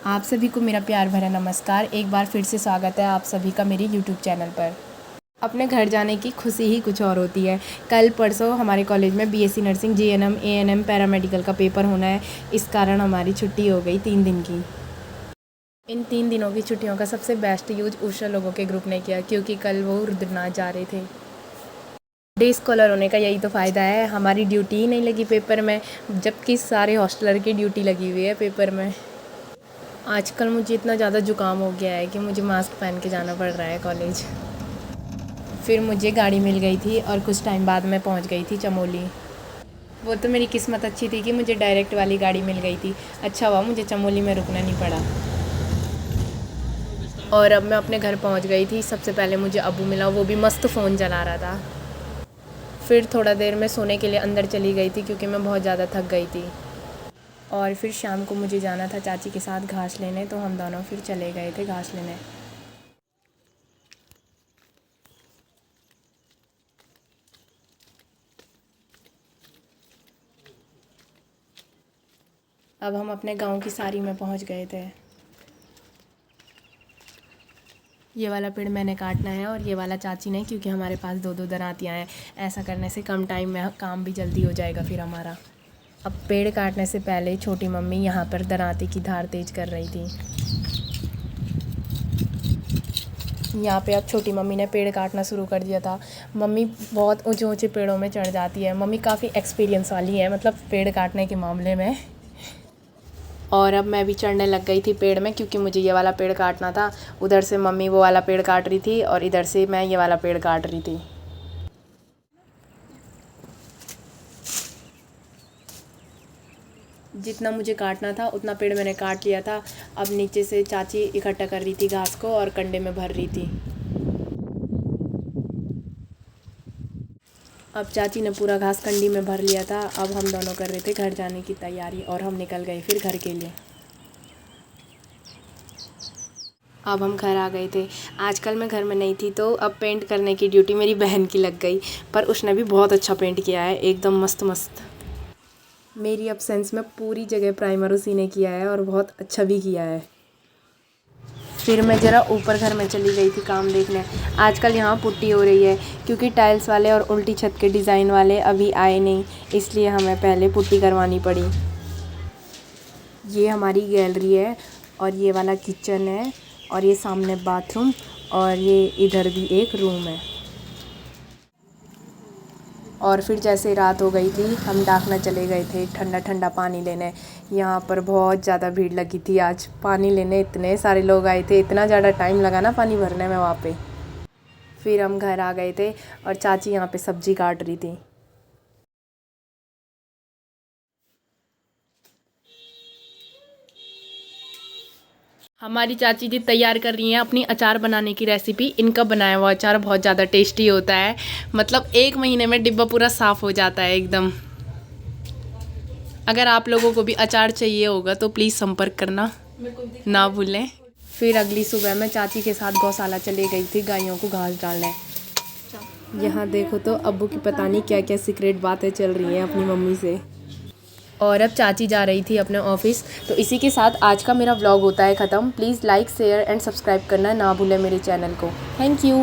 आप सभी को मेरा प्यार भरा नमस्कार। एक बार फिर से स्वागत है आप सभी का मेरे यूट्यूब चैनल पर। अपने घर जाने की खुशी ही कुछ और होती है। कल परसों हमारे कॉलेज में BSc nursing, GNM, ANM, paramedical का पेपर होना है। इस कारण हमारी छुट्टी हो गई 3 दिन की। इन 3 दिनों की छुट्टियों का सबसे बेस्ट यूज उषा लोगों के ग्रुप ने किया, क्योंकि कल वो रुद्रनाथ जा रहे थे। डे स्कॉलर होने का यही तो फ़ायदा है, हमारी ड्यूटी ही नहीं लगी पेपर में, जबकि सारे हॉस्टलर की ड्यूटी लगी हुई है पेपर में। आजकल मुझे इतना ज़्यादा ज़ुकाम हो गया है कि मुझे मास्क पहन के जाना पड़ रहा है कॉलेज। फिर मुझे गाड़ी मिल गई थी और कुछ टाइम बाद मैं पहुंच गई थी चमोली। वो तो मेरी किस्मत अच्छी थी कि मुझे डायरेक्ट वाली गाड़ी मिल गई थी। अच्छा हुआ मुझे चमोली में रुकना नहीं पड़ा। और अब मैं अपने घर पहुंच गई थी। सबसे पहले मुझे अब्बू मिला, वो भी मस्त फ़ोन चला रहा था। फिर थोड़ा देर मैं सोने के लिए अंदर चली गई थी, क्योंकि मैं बहुत ज़्यादा थक गई थी। और फिर शाम को मुझे जाना था चाची के साथ घास लेने, तो हम दोनों फिर चले गए थे घास लेने। अब हम अपने गांव की सारी में पहुंच गए थे। ये वाला पेड़ मैंने काटना है और ये वाला चाची ने, क्योंकि हमारे पास 2-2 दरातियाँ हैं। ऐसा करने से कम टाइम में काम भी जल्दी हो जाएगा फिर हमारा। अब पेड़ काटने से पहले छोटी मम्मी यहाँ पर दराती की धार तेज कर रही थी। यहाँ पे अब छोटी मम्मी ने पेड़ काटना शुरू कर दिया था। मम्मी बहुत ऊंचे ऊंचे पेड़ों में चढ़ जाती है। मम्मी काफ़ी एक्सपीरियंस वाली है, मतलब पेड़ काटने के मामले में। और अब मैं भी चढ़ने लग गई थी पेड़ में, क्योंकि मुझे ये वाला पेड़ काटना था। उधर से मम्मी वो वाला पेड़ काट रही थी और इधर से मैं ये वाला पेड़ काट रही थी। जितना मुझे काटना था उतना पेड़ मैंने काट लिया था। अब नीचे से चाची इकट्ठा कर रही थी घास को और कंडे में भर रही थी। अब चाची ने पूरा घास कंडी में भर लिया था। अब हम दोनों कर रहे थे घर जाने की तैयारी और हम निकल गए फिर घर के लिए। अब हम घर आ गए थे। आजकल मैं घर में नहीं थी, तो अब पेंट करने की ड्यूटी मेरी बहन की लग गई। पर उसने भी बहुत अच्छा पेंट किया है, एकदम मस्त मस्त। मेरी अब्सेंस में पूरी जगह प्राइमर उसी ने किया है और बहुत अच्छा भी किया है। फिर मैं ज़रा ऊपर घर में चली गई थी काम देखने। आजकल यहाँ पुट्टी हो रही है, क्योंकि टाइल्स वाले और उल्टी छत के डिज़ाइन वाले अभी आए नहीं, इसलिए हमें पहले पुट्टी करवानी पड़ी। ये हमारी गैलरी है और ये वाला किचन है और ये सामने बाथरूम और ये इधर भी एक रूम है। और फिर जैसे रात हो गई थी, हम डाकना चले गए थे ठंडा ठंडा पानी लेने। यहाँ पर बहुत ज़्यादा भीड़ लगी थी आज पानी लेने, इतने सारे लोग आए थे, इतना ज़्यादा टाइम लगा ना पानी भरने में वहाँ पे। फिर हम घर आ गए थे और चाची यहाँ पे सब्ज़ी काट रही थी। हमारी चाची जी तैयार कर रही हैं अपनी अचार बनाने की रेसिपी। इनका बनाया हुआ अचार बहुत ज़्यादा टेस्टी होता है, मतलब 1 महीने में डिब्बा पूरा साफ़ हो जाता है एकदम। अगर आप लोगों को भी अचार चाहिए होगा तो प्लीज़ संपर्क करना ना भूलें। फिर अगली सुबह मैं चाची के साथ गौशाला चली गई थी गायों को घास डालने। यहाँ देखो तो अब्बू की पता नहीं क्या क्या सीक्रेट बातें चल रही हैं अपनी मम्मी से। और अब चाची जा रही थी अपने ऑफिस। तो इसी के साथ आज का मेरा व्लॉग होता है ख़त्म। Please like, share and subscribe करना ना भूलें मेरे चैनल को। Thank you.